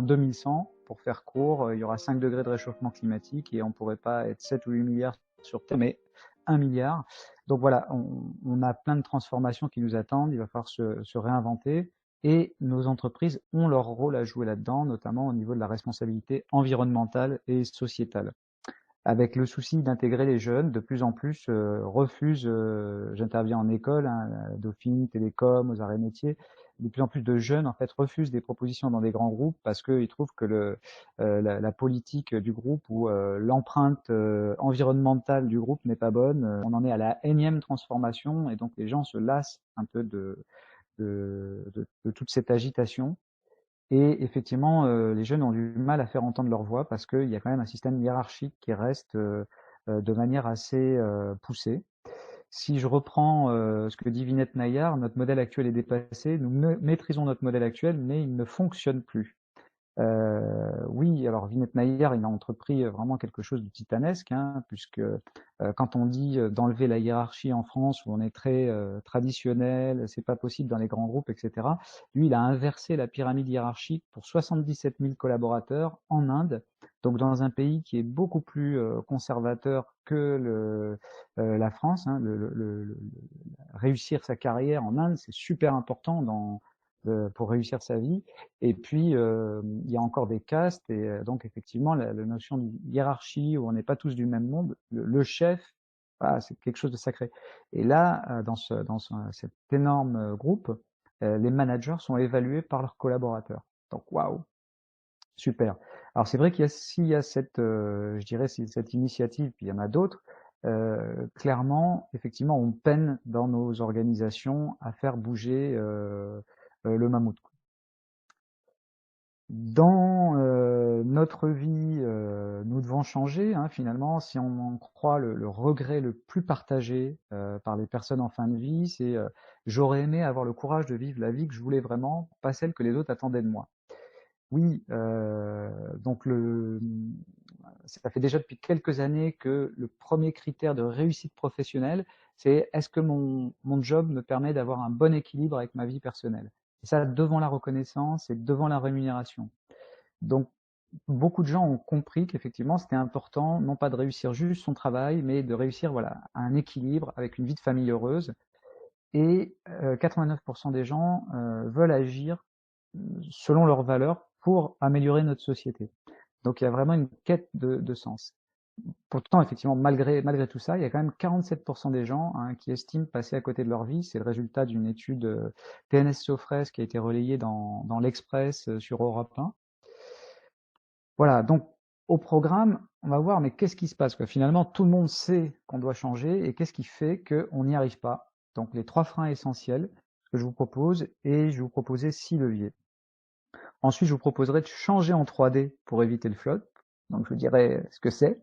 en 2100, pour faire court, il y aura 5 degrés de réchauffement climatique et on ne pourrait pas être 7 ou 8 milliards sur Terre, mais 1 milliard. Donc voilà, on a plein de transformations qui nous attendent, il va falloir se réinventer et nos entreprises ont leur rôle à jouer là-dedans, notamment au niveau de la responsabilité environnementale et sociétale. Avec le souci d'intégrer les jeunes, de plus en plus refusent, j'interviens en école, hein, à Dauphine, Télécom, aux arrêts métiers, de plus en plus de jeunes en fait refusent des propositions dans des grands groupes parce qu'ils trouvent que la politique du groupe ou l'empreinte environnementale du groupe n'est pas bonne. On en est à la énième transformation et donc les gens se lassent un peu de toute cette agitation. Et effectivement, les jeunes ont du mal à faire entendre leur voix parce qu'il y a quand même un système hiérarchique qui reste de manière assez poussée. Si je reprends ce que dit Vinette Nayar, notre modèle actuel est dépassé, nous maîtrisons notre modèle actuel, mais il ne fonctionne plus. Oui, alors Vinette Nayar, il a entrepris vraiment quelque chose de titanesque, hein, puisque quand on dit d'enlever la hiérarchie en France, où on est très traditionnel, c'est pas possible dans les grands groupes, etc. Lui, il a inversé la pyramide hiérarchique pour 77 000 collaborateurs en Inde, donc dans un pays qui est beaucoup plus conservateur que la France. Hein, réussir sa carrière en Inde, c'est super important pour réussir sa vie. Et puis, il y a encore des castes, et donc effectivement, la notion de hiérarchie, où on n'est pas tous du même monde, le chef, voilà, c'est quelque chose de sacré. Et là, cet énorme groupe, les managers sont évalués par leurs collaborateurs. Donc, waouh, super. Alors c'est vrai s'il y a cette, je dirais, cette initiative, puis il y en a d'autres, clairement, effectivement, on peine dans nos organisations à faire bouger le mammouth. Dans notre vie, nous devons changer, hein, finalement. Si on en croit le regret le plus partagé par les personnes en fin de vie, c'est j'aurais aimé avoir le courage de vivre la vie que je voulais vraiment, pas celle que les autres attendaient de moi. Oui, donc ça fait déjà depuis quelques années que le premier critère de réussite professionnelle, c'est est-ce que mon job me permet d'avoir un bon équilibre avec ma vie personnelle? Et ça, devant la reconnaissance et devant la rémunération. Donc, beaucoup de gens ont compris qu'effectivement, c'était important, non pas de réussir juste son travail, mais de réussir voilà, un équilibre avec une vie de famille heureuse. Et 89% des gens veulent agir selon leurs valeurs pour améliorer notre société. Donc, il y a vraiment une quête de sens. Pourtant, effectivement, malgré tout ça, il y a quand même 47% des gens hein, qui estiment passer à côté de leur vie. C'est le résultat d'une étude TNS Sofres qui a été relayée dans l'Express sur Europe 1. Voilà, donc au programme, on va voir, mais qu'est-ce qui se passe, quoi? Finalement, tout le monde sait qu'on doit changer, et qu'est-ce qui fait qu'on n'y arrive pas? Donc les 3 freins essentiels que je vous propose, et je vais vous proposer 6 leviers. Ensuite, je vous proposerai de changer en 3D pour éviter le flop, donc je vous dirai ce que c'est.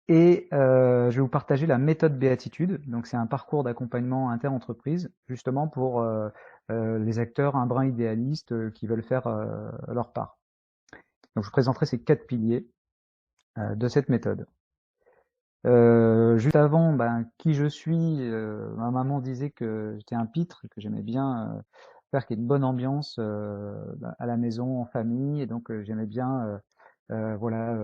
Et je vais vous partager la méthode Béatitude, donc c'est un parcours d'accompagnement inter-entreprise, justement pour les acteurs un brin idéalistes qui veulent faire leur part. Donc je vous présenterai ces 4 piliers de cette méthode. Juste avant, ben, qui je suis, ma maman disait que j'étais un pitre, que j'aimais bien faire qu'il y ait une bonne ambiance à la maison, en famille, et donc j'aimais bien voilà,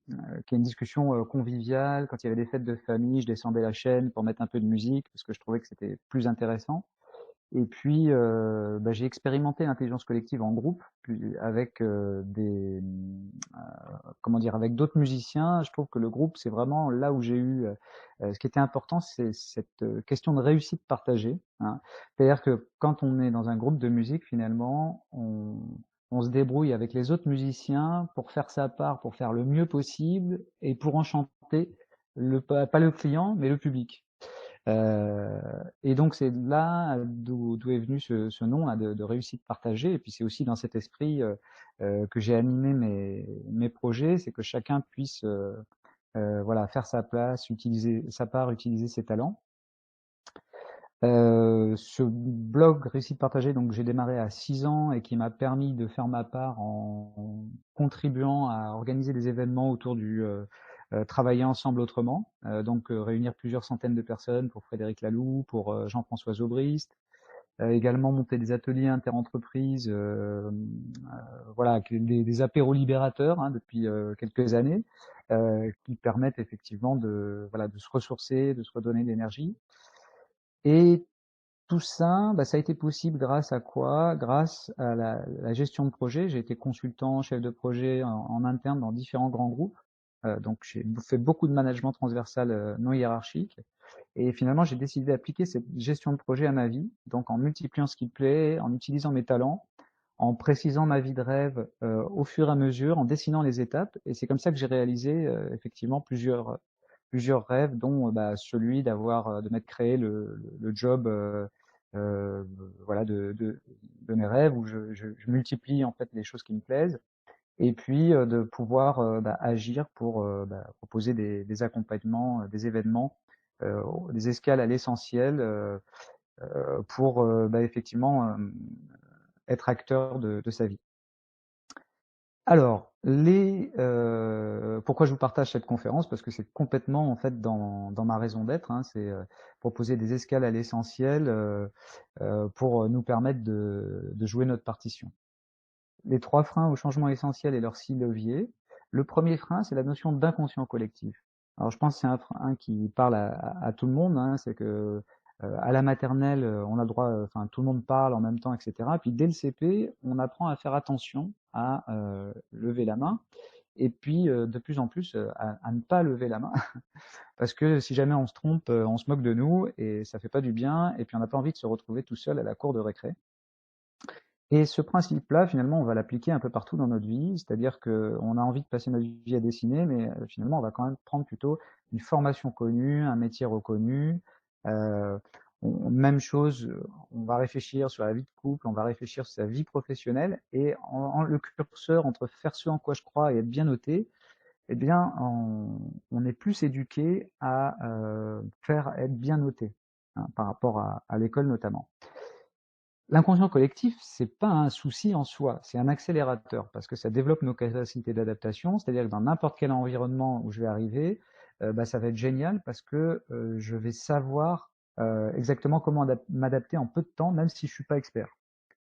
qu'il y ait une discussion conviviale. Quand il y avait des fêtes de famille, je descendais la chaîne pour mettre un peu de musique, parce que je trouvais que c'était plus intéressant. Et puis, bah, j'ai expérimenté l'intelligence collective en groupe, avec comment dire, avec d'autres musiciens. Je trouve que le groupe, c'est vraiment là où j'ai eu. Ce qui était important, c'est cette question de réussite partagée. Hein. C'est-à-dire que quand on est dans un groupe de musique, finalement, on se débrouille avec les autres musiciens pour faire sa part, pour faire le mieux possible et pour enchanter pas le client, mais le public. Et donc c'est là d'où est venu ce nom là, de réussite partagée. Et puis c'est aussi dans cet esprit que j'ai animé mes projets, c'est que chacun puisse voilà, faire sa place, utiliser sa part, utiliser ses talents. Ce blog réussite partagée, donc j'ai démarré à 6 ans et qui m'a permis de faire ma part en contribuant à organiser des événements autour du travailler ensemble autrement, donc réunir plusieurs centaines de personnes pour Frédéric Laloux, pour Jean-François Zobrist, également monter des ateliers interentreprises, voilà, avec des apéros libérateurs hein, depuis quelques années, qui permettent effectivement de, voilà, de se ressourcer, de se redonner de l'énergie. Et tout ça, bah, ça a été possible grâce à quoi? Grâce à la gestion de projet. J'ai été consultant, chef de projet en interne dans différents grands groupes. Donc j'ai fait beaucoup de management transversal non hiérarchique. Et finalement, j'ai décidé d'appliquer cette gestion de projet à ma vie, donc en multipliant ce qui me plaît, en utilisant mes talents, en précisant ma vie de rêve au fur et à mesure, en dessinant les étapes. Et c'est comme ça que j'ai réalisé effectivement plusieurs rêves, dont bah, celui de m'être créé le job euh, voilà, de mes rêves, où je multiplie en fait les choses qui me plaisent, et puis de pouvoir bah, agir pour bah, proposer des accompagnements, des événements, des escales à l'essentiel pour bah, effectivement être acteur de sa vie. Alors, pourquoi je vous partage cette conférence? Parce que c'est complètement en fait dans ma raison d'être, hein, c'est proposer des escales à l'essentiel pour nous permettre de jouer notre partition. Les 3 freins au changement essentiel et leurs 6 leviers. Le premier frein, c'est la notion d'inconscient collectif. Alors je pense que c'est un frein qui parle à tout le monde, hein, c'est que à la maternelle, on a le droit, enfin tout le monde parle en même temps, etc. Puis dès le CP, on apprend à faire attention à lever la main, et puis de plus en plus à ne pas lever la main, parce que si jamais on se trompe, on se moque de nous et ça fait pas du bien, et puis on n'a pas envie de se retrouver tout seul à la cour de récré. Et ce principe-là, finalement, on va l'appliquer un peu partout dans notre vie, c'est-à-dire qu'on a envie de passer notre vie à dessiner, mais finalement, on va quand même prendre plutôt une formation connue, un métier reconnu. Euh, Même chose, on va réfléchir sur la vie de couple, on va réfléchir sur sa vie professionnelle, et le curseur entre faire ce en quoi je crois et être bien noté, eh bien, on est plus éduqué à faire être bien noté, hein, par rapport à l'école notamment. L'inconscient collectif, c'est pas un souci en soi, c'est un accélérateur parce que ça développe nos capacités d'adaptation, c'est-à-dire que dans n'importe quel environnement où je vais arriver, bah, ça va être génial parce que je vais savoir exactement comment m'adapter en peu de temps, même si je suis pas expert.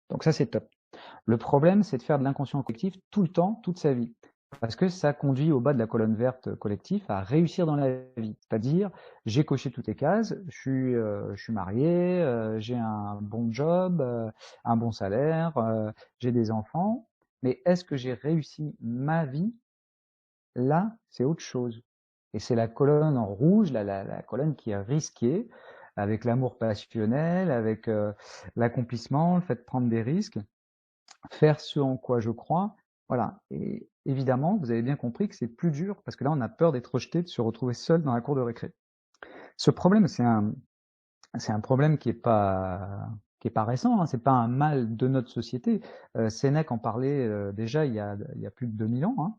Donc ça, c'est top. Le problème, c'est de faire de l'inconscient collectif tout le temps, toute sa vie. Parce que ça conduit au bas de la colonne verte collectif à réussir dans la vie. C'est-à-dire, j'ai coché toutes les cases, je suis marié, j'ai un bon job, un bon salaire, j'ai des enfants, mais est-ce que j'ai réussi ma vie? Là, c'est autre chose. Et c'est la colonne en rouge, la colonne qui est risquée, avec l'amour passionnel, avec l'accomplissement, le fait de prendre des risques, faire ce en quoi je crois. Voilà. Et évidemment, vous avez bien compris que c'est plus dur parce que là, on a peur d'être rejeté, de se retrouver seul dans la cour de récré. Ce problème, c'est un problème qui est pas récent, hein, c'est pas un mal de notre société. Sénèque en parlait déjà il y a plus de 2000 ans. Hein.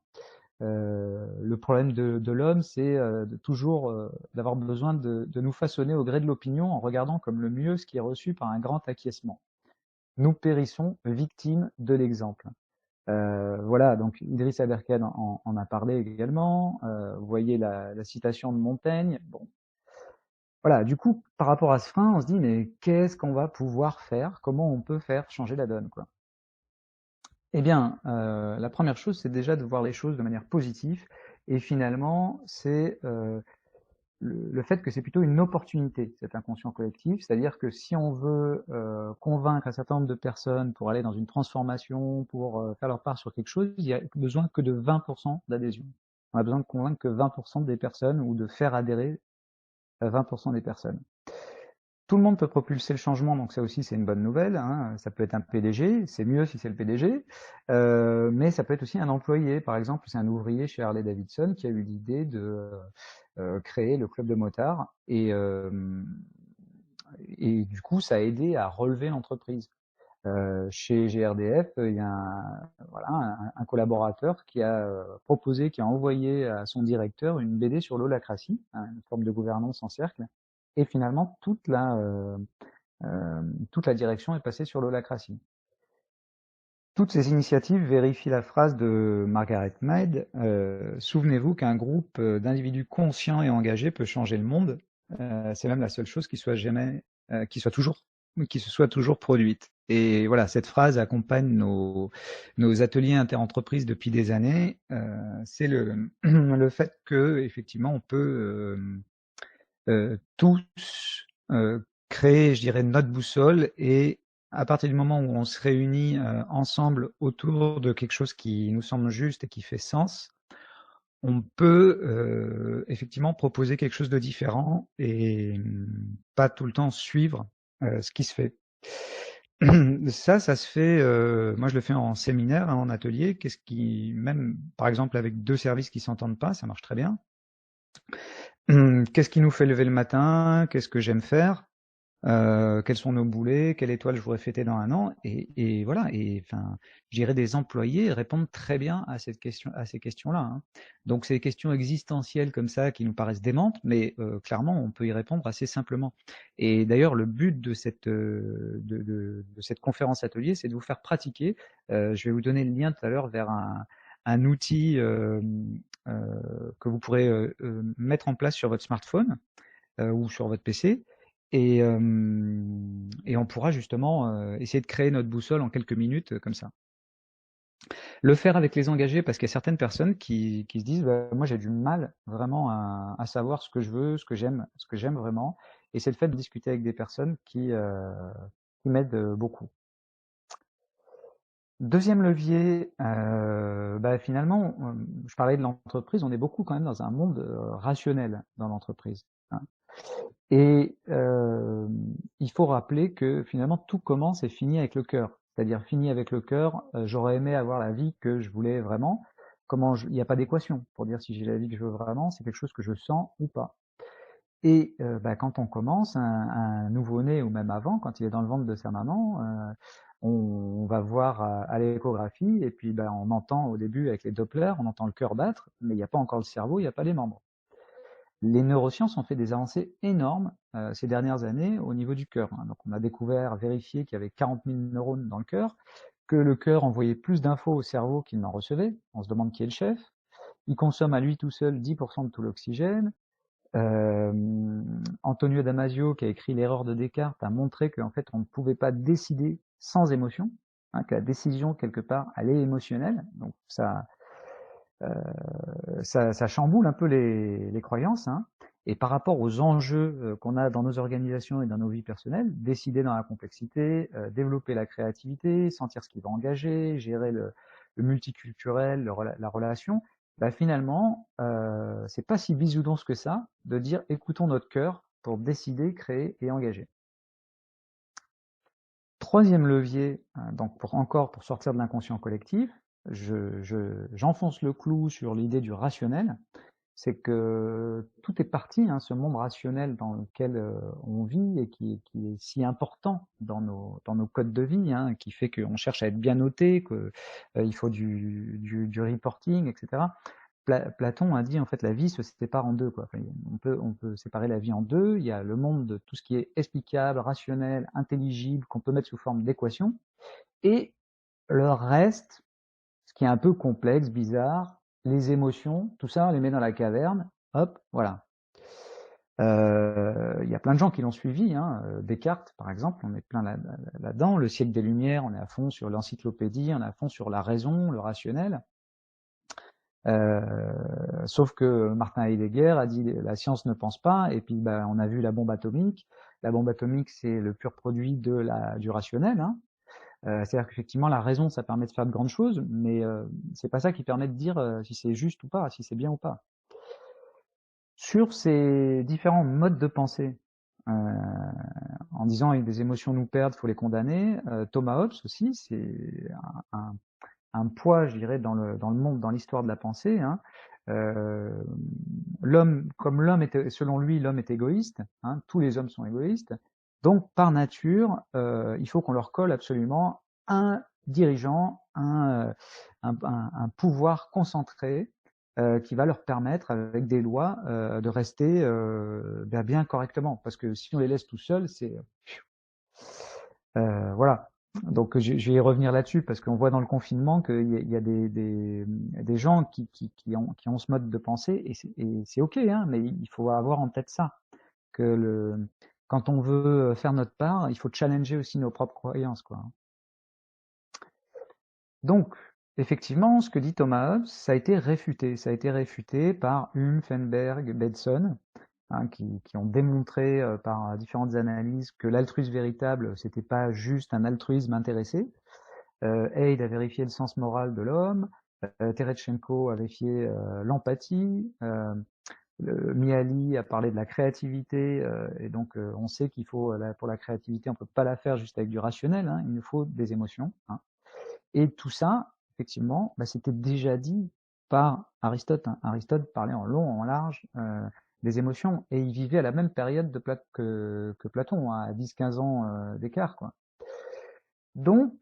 Le problème de l'homme, c'est de toujours d'avoir besoin de nous façonner au gré de l'opinion en regardant comme le mieux ce qui est reçu par un grand acquiescement. Nous périssons victimes de l'exemple. Voilà, donc Idriss Aberkan en a parlé également. Vous voyez la citation de Montaigne. Bon, voilà, du coup, par rapport à ce frein, on se dit, mais qu'est-ce qu'on va pouvoir faire? Comment on peut faire changer la donne, quoi? Eh bien, la première chose, c'est déjà de voir les choses de manière positive. Et finalement, c'est le fait que c'est plutôt une opportunité, cet inconscient collectif. C'est-à-dire que si on veut convaincre un certain nombre de personnes pour aller dans une transformation, pour faire leur part sur quelque chose, il n'y a besoin que de 20% d'adhésion. On a besoin de convaincre que 20% des personnes ou de faire adhérer 20% des personnes. Tout le monde peut propulser le changement, donc ça aussi c'est une bonne nouvelle. Hein. Ça peut être un PDG, c'est mieux si c'est le PDG, mais ça peut être aussi un employé. Par exemple, c'est un ouvrier chez Harley Davidson qui a eu l'idée de créer le club de motards, et du coup ça a aidé à relever l'entreprise. Chez GRDF, il y a voilà, un collaborateur qui a proposé, qui a envoyé à son directeur une BD sur l'holacratie, hein, une forme de gouvernance en cercle, et finalement toute la direction est passée sur l'holacratie. Toutes ces initiatives vérifient la phrase de Margaret Mead, souvenez-vous qu'un groupe d'individus conscients et engagés peut changer le monde. C'est même la seule chose qui soit toujours qui se soit toujours produite. Et voilà, cette phrase accompagne nos ateliers interentreprises depuis des années. C'est le fait que effectivement on peut tous créer, je dirais, notre boussole, et à partir du moment où on se réunit ensemble autour de quelque chose qui nous semble juste et qui fait sens, on peut effectivement proposer quelque chose de différent et pas tout le temps suivre ce qui se fait. Ça se fait, moi je le fais en séminaire, hein, en atelier, qu'est-ce qui, même par exemple avec deux services qui s'entendent pas, ça marche très bien. Qu'est-ce qui nous fait lever le matin? Qu'est-ce que j'aime faire? Quels sont nos boulets? Quelle étoile je voudrais fêter dans un an? Et voilà. Et enfin, je dirais des employés répondent très bien à cette question, à ces questions-là, hein. Donc c'est des questions existentielles comme ça qui nous paraissent démentes, mais clairement on peut y répondre assez simplement. Et d'ailleurs le but de cette conférence atelier, c'est de vous faire pratiquer. Je vais vous donner le lien tout à l'heure vers un outil que vous pourrez mettre en place sur votre smartphone ou sur votre PC. Et on pourra justement essayer de créer notre boussole en quelques minutes comme ça. Le faire avec les engagés, parce qu'il y a certaines personnes qui se disent bah, moi j'ai du mal vraiment à savoir ce que je veux, ce que j'aime vraiment. Et c'est le fait de discuter avec des personnes qui m'aident beaucoup. Deuxième levier, bah, finalement, je parlais de l'entreprise, on est beaucoup quand même dans un monde rationnel dans l'entreprise, hein. Et il faut rappeler que finalement tout commence et finit avec le cœur. C'est-à-dire finit avec le cœur, j'aurais aimé avoir la vie que je voulais vraiment. Il n'y a pas d'équation pour dire si j'ai la vie que je veux vraiment, c'est quelque chose que je sens ou pas. Et bah, quand on commence, un nouveau-né ou même avant, quand il est dans le ventre de sa maman, on va voir à l'échographie et puis bah, on entend au début avec les Doppler, on entend le cœur battre, mais il n'y a pas encore le cerveau, il n'y a pas les membres. Les neurosciences ont fait des avancées énormes ces dernières années au niveau du cœur, hein. Donc on a découvert, vérifié qu'il y avait 40 000 neurones dans le cœur, que le cœur envoyait plus d'infos au cerveau qu'il n'en recevait. On se demande qui est le chef. Il consomme à lui tout seul 10% de tout l'oxygène. Antonio Damasio, qui a écrit L'erreur de Descartes, a montré qu'en fait on ne pouvait pas décider sans émotion, hein, que la décision quelque part elle est émotionnelle. Donc ça chamboule un peu les croyances, hein. Et par rapport aux enjeux qu'on a dans nos organisations et dans nos vies personnelles, décider dans la complexité, développer la créativité, sentir ce qui va engager, gérer le multiculturel, la relation, bah finalement, c'est pas si bisoudonce que ça de dire écoutons notre cœur pour décider, créer et engager. Troisième levier, donc pour sortir de l'inconscient collectif, j'enfonce le clou sur l'idée du rationnel. C'est que tout est parti, hein, ce monde rationnel dans lequel on vit et qui est si important dans nos codes de vie, hein, qui fait qu'on cherche à être bien noté, qu'il faut du reporting, etc. Platon a dit en fait la vie se sépare en deux, quoi. Enfin, on peut séparer la vie en deux. Il y a le monde de tout ce qui est explicable, rationnel, intelligible, qu'on peut mettre sous forme d'équation, et le reste, ce qui est un peu complexe, bizarre, les émotions, tout ça, on les met dans la caverne, hop, voilà. Il y a plein de gens qui l'ont suivi, hein. Descartes, par exemple, on est plein là-dedans. Le siècle des Lumières, on est à fond sur l'encyclopédie, on est à fond sur la raison, le rationnel. Sauf que Martin Heidegger a dit la science ne pense pas, et puis bah, on a vu la bombe atomique. La bombe atomique, c'est le pur produit du rationnel, hein. C'est-à-dire qu'effectivement, la raison, ça permet de faire de grandes choses, mais c'est pas ça qui permet de dire si c'est juste ou pas, si c'est bien ou pas. Sur ces différents modes de pensée, en disant des émotions nous perdent, faut les condamner, Thomas Hobbes aussi, c'est un poids, je dirais, dans le monde, dans l'histoire de la pensée, hein. Comme selon lui, l'homme est égoïste, hein, tous les hommes sont égoïstes, donc par nature, il faut qu'on leur colle absolument un dirigeant, un pouvoir concentré qui va leur permettre, avec des lois, de rester bien correctement. Parce que si on les laisse tout seuls, c'est voilà. Donc je vais y revenir là-dessus parce qu'on voit dans le confinement qu'il y a des gens qui ont ce mode de pensée et c'est ok, hein, mais il faut avoir en tête ça, que quand on veut faire notre part, il faut challenger aussi nos propres croyances, quoi. Donc, effectivement, ce que dit Thomas Hobbes, ça a été réfuté. Ça a été réfuté par Hume, Fenberg, Bedson, hein, qui ont démontré par différentes analyses que l'altruisme véritable, c'était pas juste un altruisme intéressé. Haid a vérifié le sens moral de l'homme, Terestchenko a vérifié l'empathie, Mihaly a parlé de la créativité, et donc on sait qu'il faut, pour la créativité, on peut pas la faire juste avec du rationnel, hein, il nous faut des émotions, hein. Et tout ça, effectivement, bah, c'était déjà dit par Aristote, hein. Aristote parlait en long, en large des émotions, et il vivait à la même période que Platon, hein, à 10-15 ans d'écart, quoi. Donc,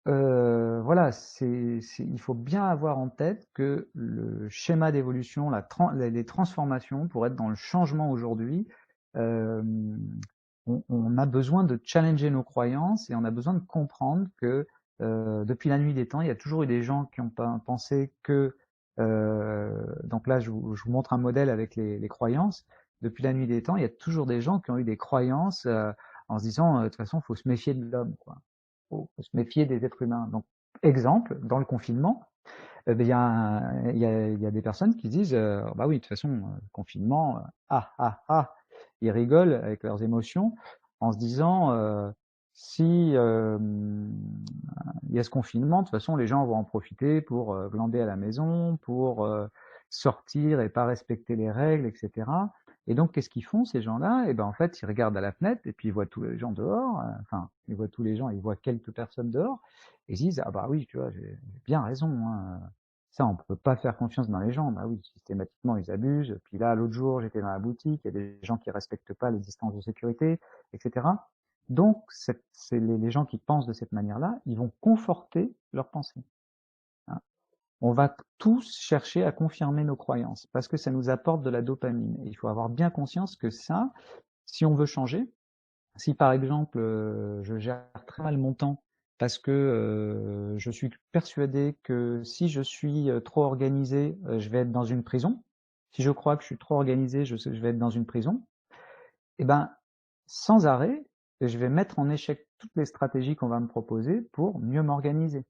voilà, il faut bien avoir en tête que le schéma d'évolution, les transformations, pour être dans le changement aujourd'hui, euh, on a besoin de challenger nos croyances et on a besoin de comprendre que depuis la nuit des temps, il y a toujours eu des gens qui ont pensé que, donc là je vous montre un modèle avec les croyances, depuis la nuit des temps, il y a toujours des gens qui ont eu des croyances en se disant de toute façon, il faut se méfier de l'homme, quoi. Faut se méfier des êtres humains. Donc, exemple, dans le confinement, ben, il y a des personnes qui disent, bah oui, de toute façon, confinement, ils rigolent avec leurs émotions en se disant, si il y a ce confinement, de toute façon, les gens vont en profiter pour glander à la maison, pour sortir et pas respecter les règles, etc. Et donc, qu'est-ce qu'ils font, ces gens-là? Et ben, en fait, ils regardent à la fenêtre et puis ils voient tous les gens dehors. Enfin, ils voient tous les gens, ils voient quelques personnes dehors. Et ils se disent, ah bah oui, tu vois, j'ai bien raison, hein. Ça, on peut pas faire confiance dans les gens. Bah oui, systématiquement, ils abusent. Puis là, l'autre jour, j'étais dans la boutique, il y a des gens qui respectent pas les distances de sécurité, etc. Donc, c'est les gens qui pensent de cette manière-là, ils vont conforter leurs pensées, hein. On va tous chercher à confirmer nos croyances parce que ça nous apporte de la dopamine. Et il faut avoir bien conscience que ça, si on veut changer, si par exemple je gère très mal mon temps parce que je suis persuadé que si je suis trop organisé, je vais être dans une prison. Si je crois que je suis trop organisé, je vais être dans une prison. Et ben, sans arrêt, je vais mettre en échec toutes les stratégies qu'on va me proposer pour mieux m'organiser,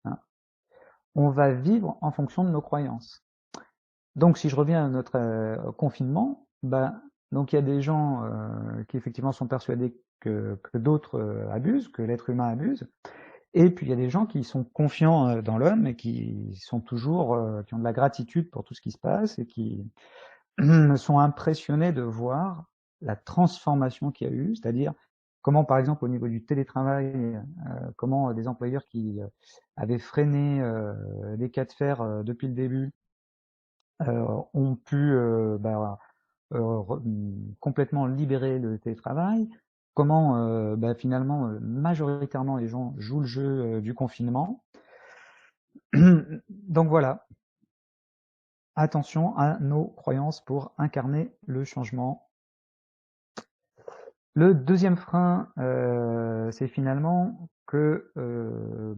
hein. On va vivre en fonction de nos croyances. Donc, si je reviens à notre confinement, ben, donc il y a des gens qui effectivement sont persuadés que d'autres abusent, que l'être humain abuse, et puis il y a des gens qui sont confiants dans l'homme et qui sont toujours, qui ont de la gratitude pour tout ce qui se passe et qui sont impressionnés de voir la transformation qu'il y a eu, c'est-à-dire comment, par exemple, au niveau du télétravail, comment des employeurs qui avaient freiné les cas de fer depuis le début ont pu complètement libérer le télétravail, comment finalement majoritairement les gens jouent le jeu du confinement. Donc voilà, attention à nos croyances pour incarner le changement. Le deuxième frein, c'est finalement que nous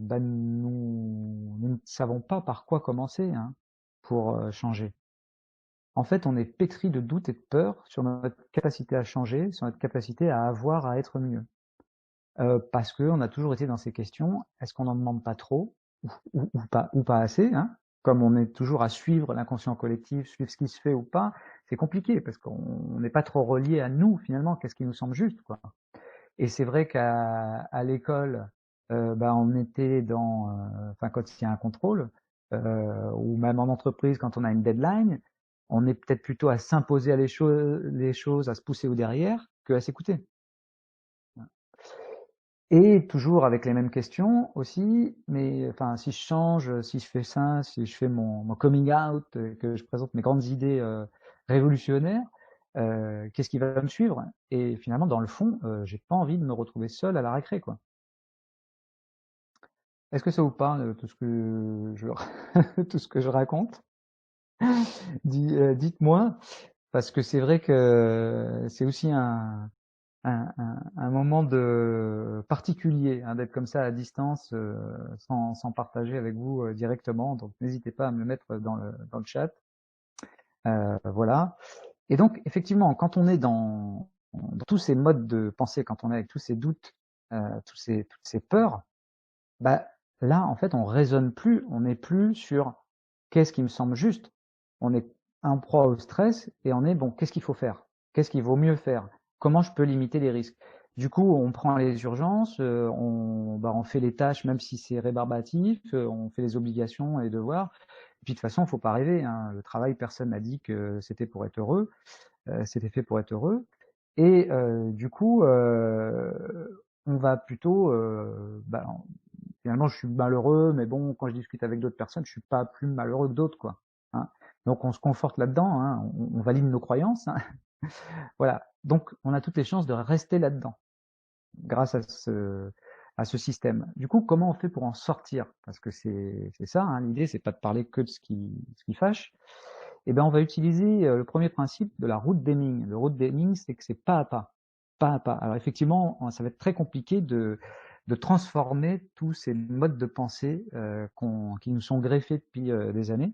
ne savons pas par quoi commencer, hein, pour changer. En fait, on est pétri de doutes et de peur sur notre capacité à changer, sur notre capacité à avoir à être mieux. Parce qu'on a toujours été dans ces questions, est-ce qu'on n'en demande pas trop ou pas assez, hein? Comme on est toujours à suivre l'inconscient collectif, suivre ce qui se fait ou pas, c'est compliqué parce qu'on n'est pas trop relié à nous finalement, qu'est-ce qui nous semble juste, quoi. Et c'est vrai qu'à l'école, on était dans, enfin quand il y a un contrôle, ou même en entreprise quand on a une deadline, on est peut-être plutôt à s'imposer les choses, à se pousser au derrière, que à s'écouter. Et toujours avec les mêmes questions aussi, mais enfin si je change, si je fais ça, si je fais mon coming out, que je présente mes grandes idées révolutionnaires, qu'est-ce qui va me suivre? Et finalement, dans le fond, j'ai pas envie de me retrouver seul à la récré, quoi. Est-ce que ça vous parle, tout ce que tout ce que je raconte? Dites-moi, parce que c'est vrai que c'est aussi un moment de particulier, hein, d'être comme ça à distance, sans partager avec vous directement. Donc n'hésitez pas à me le mettre dans le chat. Voilà. Et donc effectivement, quand on est dans tous ces modes de pensée, quand on est avec tous ces doutes, toutes ces peurs, bah, là, en fait, on raisonne plus, on n'est plus sur qu'est-ce qui me semble juste. On est en proie au stress et on est bon, qu'est-ce qu'il faut faire? Qu'est-ce qu'il vaut mieux faire? Comment je peux limiter les risques? Du coup, on prend les urgences, on fait les tâches même si c'est rébarbatif, on fait les obligations et les devoirs. Et puis de toute façon, faut pas rêver, hein. Le travail, personne n'a dit que c'était pour être heureux, c'était fait pour être heureux. Et du coup, on va plutôt, finalement, je suis malheureux, mais bon, quand je discute avec d'autres personnes, je suis pas plus malheureux que d'autres, quoi. Hein. Donc on se conforte là-dedans, hein, on valide nos croyances, hein. Voilà. Donc on a toutes les chances de rester là-dedans, grâce à ce système. Du coup, comment on fait pour en sortir? Parce que c'est ça, hein, l'idée, c'est pas de parler que de ce qui fâche. Eh ben, on va utiliser le premier principe de la route d'Heming. Le route d'Heming, c'est que c'est pas à pas, pas à pas. Alors effectivement, ça va être très compliqué de transformer tous ces modes de pensée qui nous sont greffés depuis des années.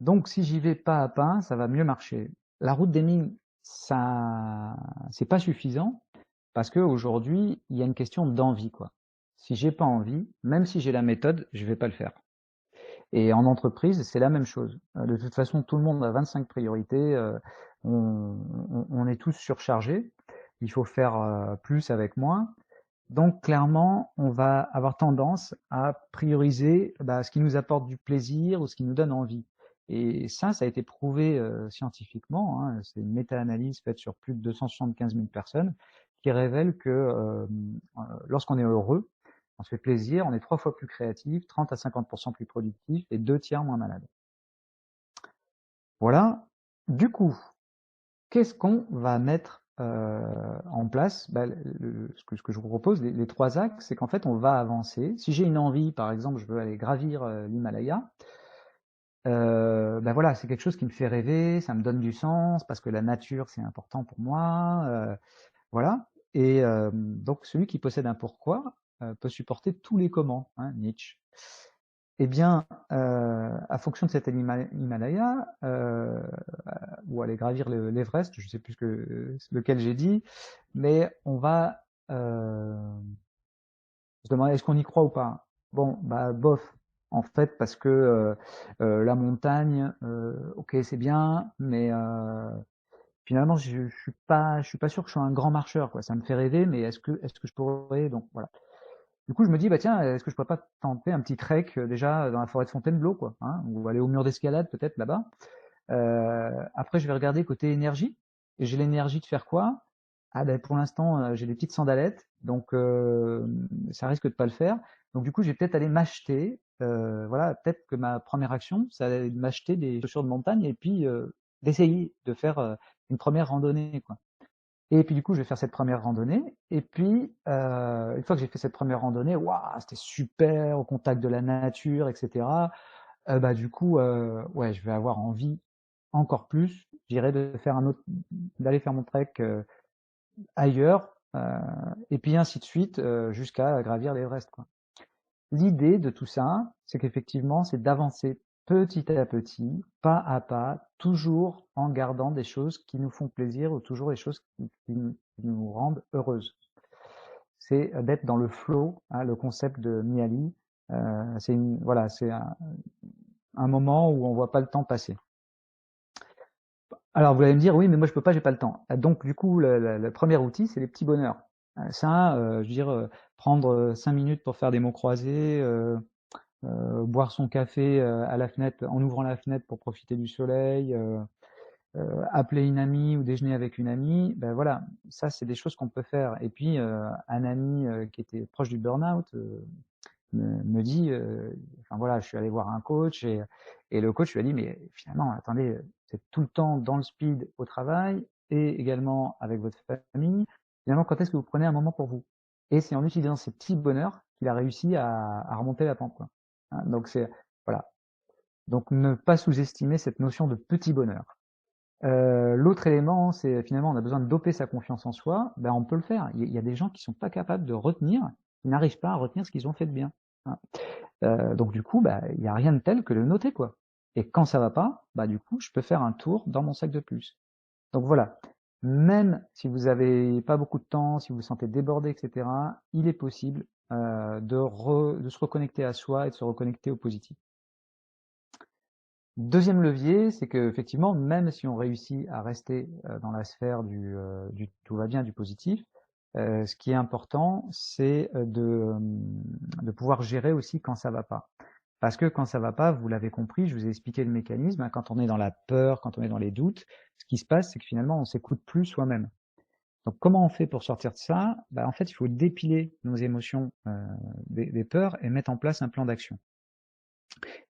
Donc, si j'y vais pas à pas, ça va mieux marcher. La route d'Heming, ça, c'est pas suffisant parce qu'aujourd'hui, il y a une question d'envie, quoi. Si j'ai pas envie, même si j'ai la méthode, je vais pas le faire. Et en entreprise, c'est la même chose. De toute façon, tout le monde a 25 priorités. On est tous surchargés. Il faut faire plus avec moins. Donc clairement, on va avoir tendance à prioriser ce qui nous apporte du plaisir ou ce qui nous donne envie. Et ça a été prouvé scientifiquement, hein. C'est une méta-analyse faite sur plus de 275 000 personnes qui révèle que lorsqu'on est heureux, on se fait plaisir, on est 3 fois plus créatif, 30 à 50% plus productif et 2 tiers moins malade. Voilà. Du coup, qu'est-ce qu'on va mettre en place? Ce que je vous propose, les 3 axes, c'est qu'en fait, on va avancer. Si j'ai une envie, par exemple, je veux aller gravir l'Himalaya, voilà, c'est quelque chose qui me fait rêver, ça me donne du sens, parce que la nature, c'est important pour moi. Voilà. Et donc, celui qui possède un pourquoi peut supporter tous les comment, hein, Nietzsche. Eh bien, à fonction de cet Himalaya, ou aller gravir l'Everest, je ne sais plus lequel j'ai dit, mais on va se demander est-ce qu'on y croit ou pas. Bon, bah bof, en fait, parce que la montagne, ok, c'est bien, mais finalement, je suis pas sûr que je sois un grand marcheur, quoi. Ça me fait rêver, mais est-ce que je pourrais, donc voilà. Du coup, je me dis, bah tiens, est-ce que je pourrais pas tenter un petit trek déjà dans la forêt de Fontainebleau, quoi, hein, ou aller au mur d'escalade peut-être là-bas. Après, je vais regarder côté énergie. Et j'ai l'énergie de faire quoi? Ah ben pour l'instant, j'ai des petites sandalettes, donc ça risque de pas le faire. Donc du coup, je vais peut-être aller m'acheter. Voilà, peut-être que ma première action, ça va être de m'acheter des chaussures de montagne et puis d'essayer de faire une première randonnée, quoi. Et puis du coup, je vais faire cette première randonnée. Et puis, une fois que j'ai fait cette première randonnée, waouh, c'était super, au contact de la nature, etc. Du coup, ouais, je vais avoir envie encore plus, je dirais, d'aller faire mon trek ailleurs, et puis ainsi de suite, jusqu'à gravir l'Everest, quoi. L'idée de tout ça, c'est qu'effectivement, c'est d'avancer petit à petit, pas à pas, toujours en gardant des choses qui nous font plaisir ou toujours des choses qui nous rendent heureuses. C'est d'être dans le flow, hein, le concept de Miali. Voilà, c'est un moment où on voit pas le temps passer. Alors vous allez me dire, oui, mais moi je peux pas, j'ai pas le temps. Donc du coup, le premier outil, c'est les petits bonheurs. Je veux dire, prendre 5 minutes pour faire des mots croisés, boire son café à la fenêtre, en ouvrant la fenêtre pour profiter du soleil, appeler une amie ou déjeuner avec une amie, ben voilà, ça c'est des choses qu'on peut faire. Et puis un ami qui était proche du burn-out me dit, enfin voilà, je suis allé voir un coach et le coach lui a dit, mais finalement, attendez, vous êtes tout le temps dans le speed au travail et également avec votre famille. Finalement, quand est-ce que vous prenez un moment pour vous? Et c'est en utilisant ces petits bonheurs qu'il a réussi à remonter la pente, quoi. Hein, donc c'est voilà. Donc ne pas sous-estimer cette notion de petit bonheur. L'autre élément, c'est finalement on a besoin de doper sa confiance en soi. Ben on peut le faire. Il y a des gens qui sont pas capables de retenir, qui n'arrivent pas à retenir ce qu'ils ont fait de bien. Hein. Donc du coup, il n'y a rien de tel que de le noter, quoi. Et quand ça va pas, du coup, je peux faire un tour dans mon sac de puces. Donc voilà. même si vous n'avez pas beaucoup de temps, si vous vous sentez débordé, etc., il est possible de se reconnecter à soi et de se reconnecter au positif. Deuxième levier, c'est que effectivement, même si on réussit à rester dans la sphère du tout va bien, du positif, ce qui est important, c'est de pouvoir gérer aussi quand ça va pas. Parce que quand ça va pas, vous l'avez compris, je vous ai expliqué le mécanisme, hein, quand on est dans la peur, quand on est dans les doutes, ce qui se passe, c'est que finalement, on s'écoute plus soi-même. Donc, comment on fait pour sortir de ça? En fait, il faut dépiler nos émotions des peurs et mettre en place un plan d'action.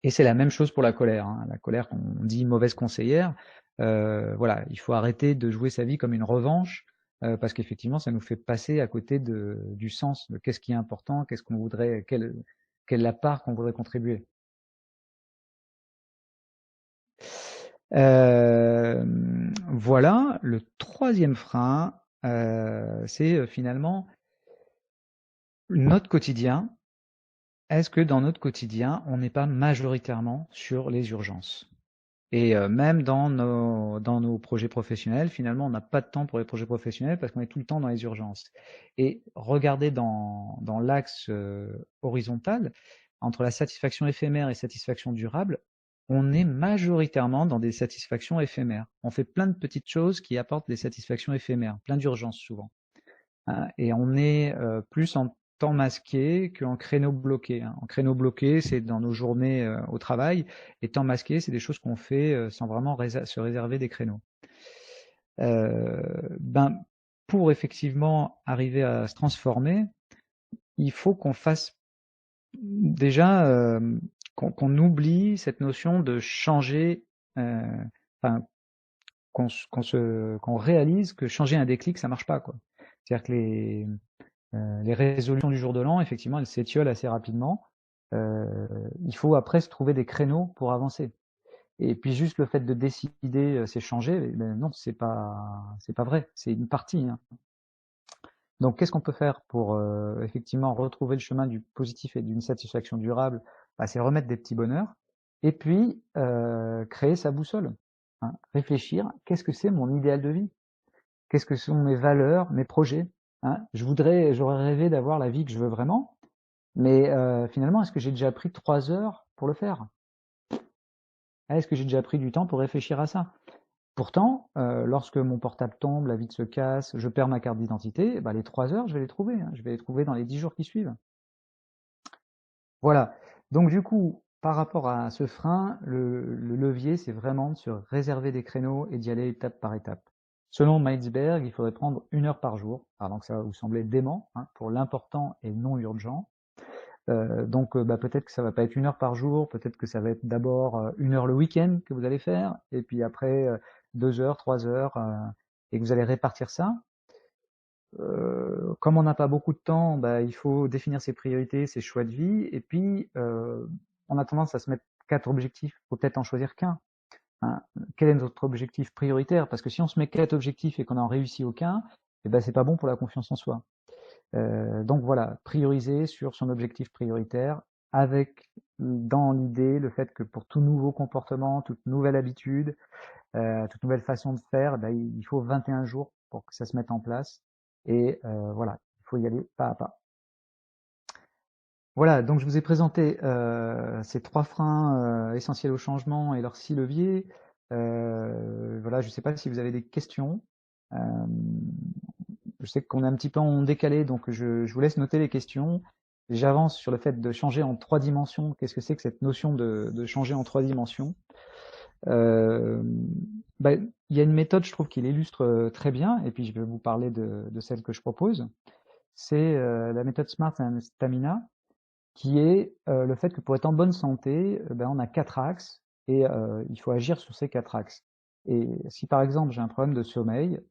Et c'est la même chose pour la colère, hein. La colère qu'on dit mauvaise conseillère, voilà, il faut arrêter de jouer sa vie comme une revanche, parce qu'effectivement, ça nous fait passer à côté du sens, de qu'est-ce qui est important, qu'est-ce qu'on voudrait, quelle est la part qu'on voudrait contribuer. Voilà, le troisième frein, c'est finalement notre quotidien. Est-ce que dans notre quotidien, on n'est pas majoritairement sur les urgences? Et même dans nos projets professionnels, finalement, on n'a pas de temps pour les projets professionnels parce qu'on est tout le temps dans les urgences. Et regardez dans l'axe horizontal, entre la satisfaction éphémère et satisfaction durable, on est majoritairement dans des satisfactions éphémères. On fait plein de petites choses qui apportent des satisfactions éphémères, plein d'urgences souvent, hein. Et on est plus en temps masqué qu'en créneau bloqué, hein. En créneau bloqué, c'est dans nos journées au travail, et temps masqué, c'est des choses qu'on fait sans vraiment se réserver des créneaux. Euh, ben, pour effectivement arriver à se transformer, il faut qu'on fasse déjà qu'on oublie cette notion de changer, enfin, qu'on réalise que changer un déclic, ça marche pas, quoi. C'est-à-dire que les résolutions du jour de l'an, effectivement, elles s'étiolent assez rapidement. Il faut après se trouver des créneaux pour avancer. Et puis juste le fait de décider, c'est changer, non, c'est pas vrai, c'est une partie, hein. Donc qu'est-ce qu'on peut faire pour effectivement retrouver le chemin du positif et d'une satisfaction durable? C'est remettre des petits bonheurs et puis créer sa boussole, hein. Réfléchir, qu'est-ce que c'est mon idéal de vie? Qu'est-ce que sont mes valeurs, mes projets, hein? J'aurais rêvé d'avoir la vie que je veux vraiment, mais finalement, est-ce que j'ai déjà pris 3 heures pour le faire? Est-ce que j'ai déjà pris du temps pour réfléchir à ça? Pourtant, lorsque mon portable tombe, la vitre se casse, je perds ma carte d'identité, les 3 heures, je vais les trouver, hein. Je vais les trouver dans les 10 jours qui suivent. Voilà. Donc du coup, par rapport à ce frein, le levier, c'est vraiment de se réserver des créneaux et d'y aller étape par étape. Selon Metzberg, il faudrait prendre 1 heure par jour. Alors donc ça va vous sembler dément, hein, pour l'important et non urgent. Donc peut-être que ça va pas être 1 heure par jour, peut-être que ça va être d'abord 1 heure le week-end que vous allez faire, et puis après 2 heures, 3 heures, et que vous allez répartir ça. Comme on n'a pas beaucoup de temps, il faut définir ses priorités, ses choix de vie, et puis on a tendance à se mettre 4 objectifs, faut peut-être en choisir qu'un, hein. Quel est notre objectif prioritaire? Parce que si on se met 4 objectifs et qu'on n'en réussit aucun, c'est pas bon pour la confiance en soi. Donc voilà, prioriser sur son objectif prioritaire avec dans l'idée le fait que pour tout nouveau comportement, toute nouvelle habitude, toute nouvelle façon de faire, il faut 21 jours pour que ça se mette en place. Et voilà, il faut y aller pas à pas. Voilà, donc je vous ai présenté ces 3 freins essentiels au changement et leurs 6 leviers. Voilà, je ne sais pas si vous avez des questions. Euh, je sais qu'on est un petit peu en décalé, donc je vous laisse noter les questions. J'avance sur le fait de changer en 3 dimensions. Qu'est-ce que c'est que cette notion de changer en 3 dimensions? Euh, il y a une méthode, je trouve, qui l'illustre très bien, et puis je vais vous parler de celle que je propose. C'est la méthode Smart and Stamina, qui est le fait que pour être en bonne santé, on a 4 axes, et il faut agir sur ces 4 axes. Et si par exemple j'ai un problème de sommeil,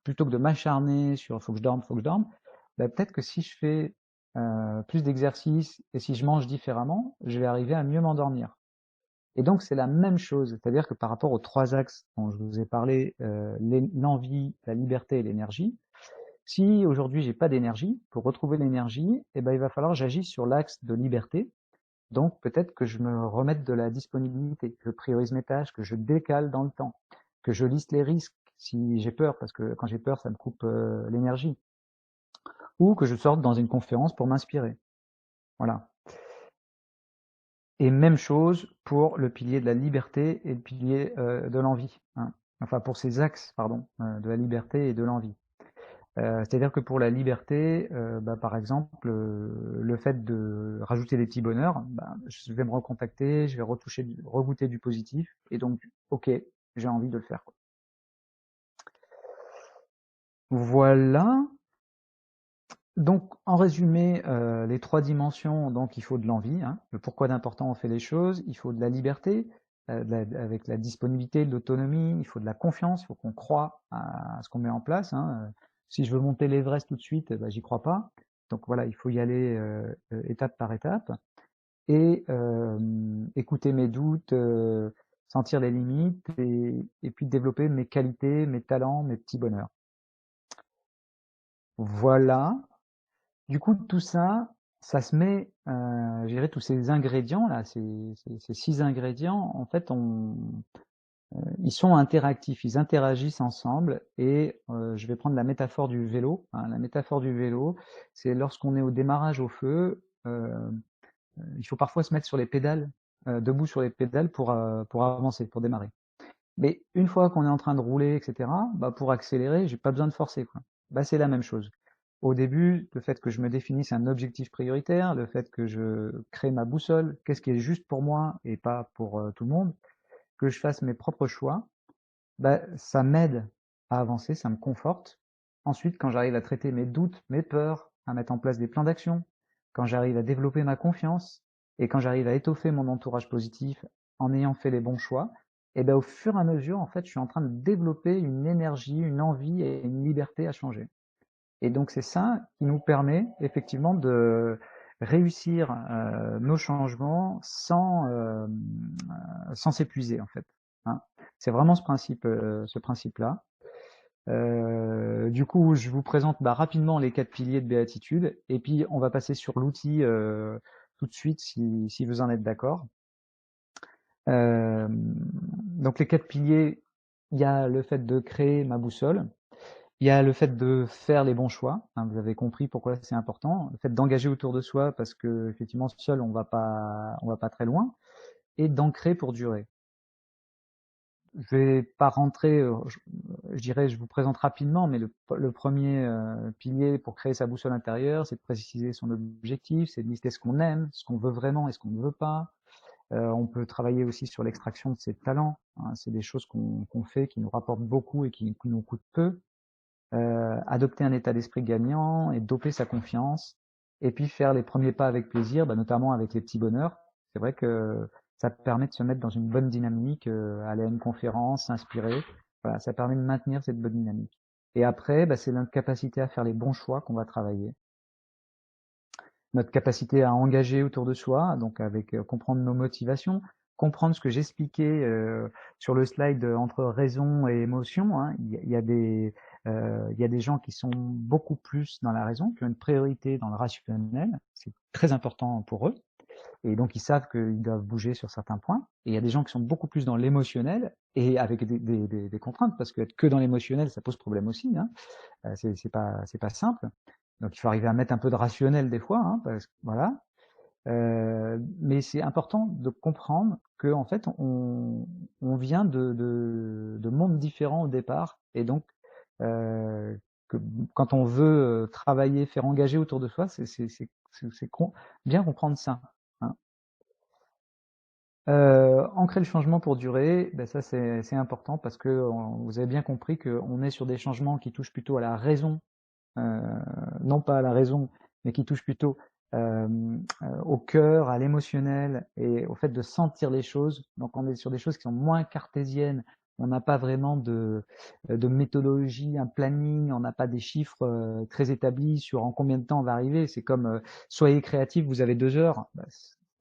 plutôt que de m'acharner sur faut que je dorme, peut-être que si je fais plus d'exercice et si je mange différemment, je vais arriver à mieux m'endormir. Et donc c'est la même chose, c'est-à-dire que par rapport aux 3 axes dont je vous ai parlé, l'envie, la liberté et l'énergie, si aujourd'hui j'ai pas d'énergie, pour retrouver l'énergie, il va falloir que j'agisse sur l'axe de liberté. Donc peut-être que je me remette de la disponibilité, que je priorise mes tâches, que je décale dans le temps, que je liste les risques si j'ai peur, parce que quand j'ai peur, ça me coupe l'énergie. Ou que je sorte dans une conférence pour m'inspirer. Voilà. Et même chose pour le pilier de la liberté et le pilier de l'envie. Hein. Enfin, pour ces axes, pardon, de la liberté et de l'envie. C'est-à-dire que pour la liberté, par exemple, le fait de rajouter des petits bonheurs, je vais me recontacter, je vais regoûter du positif, et donc, ok, j'ai envie de le faire. Voilà. Donc, en résumé, les 3 dimensions, donc il faut de l'envie, hein, le pourquoi d'important on fait les choses, il faut de la liberté, avec la disponibilité, de l'autonomie, il faut de la confiance, il faut qu'on croit à ce qu'on met en place. Hein. Si je veux monter l'Everest tout de suite, j'y crois pas. Donc voilà, il faut y aller étape par étape et écouter mes doutes, sentir les limites et puis développer mes qualités, mes talents, mes petits bonheurs. Voilà. Du coup, tout ça, ça se met, je dirais, tous ces ingrédients là, ces 6 ingrédients, en fait, ils sont interactifs, ils interagissent ensemble. Et je vais prendre la métaphore du vélo. Hein. La métaphore du vélo, c'est lorsqu'on est au démarrage au feu, il faut parfois se mettre sur les pédales, debout sur les pédales pour avancer, pour démarrer. Mais une fois qu'on est en train de rouler, etc., pour accélérer, j'ai pas besoin de forcer, quoi. C'est la même chose. Au début, le fait que je me définisse un objectif prioritaire, le fait que je crée ma boussole, qu'est-ce qui est juste pour moi et pas pour tout le monde, que je fasse mes propres choix, ça m'aide à avancer, ça me conforte. Ensuite, quand j'arrive à traiter mes doutes, mes peurs, à mettre en place des plans d'action, quand j'arrive à développer ma confiance et quand j'arrive à étoffer mon entourage positif en ayant fait les bons choix, et au fur et à mesure, en fait, je suis en train de développer une énergie, une envie et une liberté à changer. Et donc c'est ça qui nous permet effectivement de réussir nos changements sans s'épuiser en fait. Hein. C'est vraiment ce principe-là. Du coup, je vous présente rapidement les 4 piliers de béatitude, et puis on va passer sur l'outil tout de suite si vous en êtes d'accord. Donc les 4 piliers, il y a le fait de créer ma boussole. Il y a le fait de faire les bons choix, hein, vous avez compris pourquoi c'est important. Le fait d'engager autour de soi parce que effectivement seul on va pas très loin, et d'ancrer pour durer. Je vais pas rentrer, je dirais, je vous présente rapidement, mais le premier pilier pour créer sa boussole intérieure, c'est de préciser son objectif, c'est de lister ce qu'on aime, ce qu'on veut vraiment et ce qu'on ne veut pas. On peut travailler aussi sur l'extraction de ses talents. Hein, c'est des choses qu'on fait, qui nous rapportent beaucoup et qui nous coûtent peu. Adopter un état d'esprit gagnant et doper sa confiance, et puis faire les premiers pas avec plaisir, notamment avec les petits bonheurs. C'est vrai que ça permet de se mettre dans une bonne dynamique, aller à une conférence, s'inspirer. Voilà, ça permet de maintenir cette bonne dynamique. Et après, c'est notre capacité à faire les bons choix qu'on va travailler. Notre capacité à engager autour de soi, donc avec comprendre nos motivations, comprendre ce que j'expliquais sur le slide entre raison et émotion. Hein. Il y a des gens qui sont beaucoup plus dans la raison, qui ont une priorité dans le rationnel. C'est très important pour eux. Et donc, ils savent qu'ils doivent bouger sur certains points. Et il y a des gens qui sont beaucoup plus dans l'émotionnel et avec des contraintes, parce qu'être que dans l'émotionnel, ça pose problème aussi. Hein. C'est pas simple. Donc, il faut arriver à mettre un peu de rationnel des fois, hein, parce que voilà. Mais c'est important de comprendre que en fait, on vient de mondes différents au départ, et donc que quand on veut travailler, faire engager autour de soi, c'est bien comprendre ça. Hein. Ancrer le changement pour durer, ça c'est important parce que vous avez bien compris qu'on est sur des changements qui touchent plutôt à la raison, non pas à la raison, mais qui touchent plutôt au cœur, à l'émotionnel et au fait de sentir les choses. Donc on est sur des choses qui sont moins cartésiennes. On n'a pas vraiment de méthodologie, un planning, on n'a pas des chiffres très établis sur en combien de temps on va arriver. C'est comme soyez créatif, vous avez 2 heures.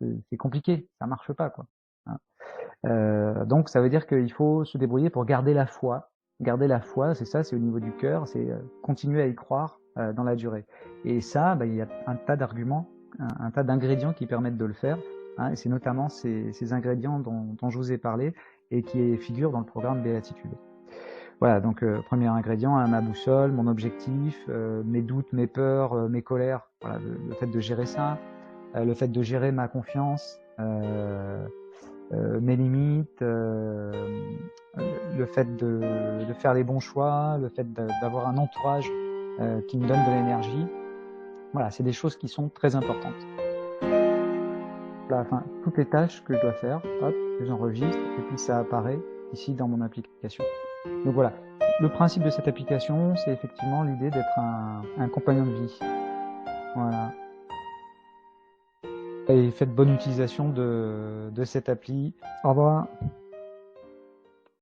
C'est compliqué, ça marche pas quoi. Hein. Donc ça veut dire qu'il faut se débrouiller pour garder la foi. Garder la foi, c'est ça, c'est au niveau du cœur, c'est continuer à y croire dans la durée. Et ça, il y a un tas d'arguments, un tas d'ingrédients qui permettent de le faire. Hein, et c'est notamment ces ingrédients dont je vous ai parlé et qui figurent dans le programme Béatitude. Voilà, donc premier ingrédient, ma boussole, mon objectif, mes doutes, mes peurs, mes colères, voilà, le fait de gérer ça, le fait de gérer ma confiance, mes limites, le fait de faire les bons choix, le fait d'avoir un entourage qui me donne de l'énergie. Voilà, c'est des choses qui sont très importantes. Voilà, enfin, toutes les tâches que je dois faire, hop, j'enregistre et puis ça apparaît ici dans mon application. Donc voilà, le principe de cette application, c'est effectivement l'idée d'être un compagnon de vie. Voilà. Et faites bonne utilisation de cette appli. Au revoir.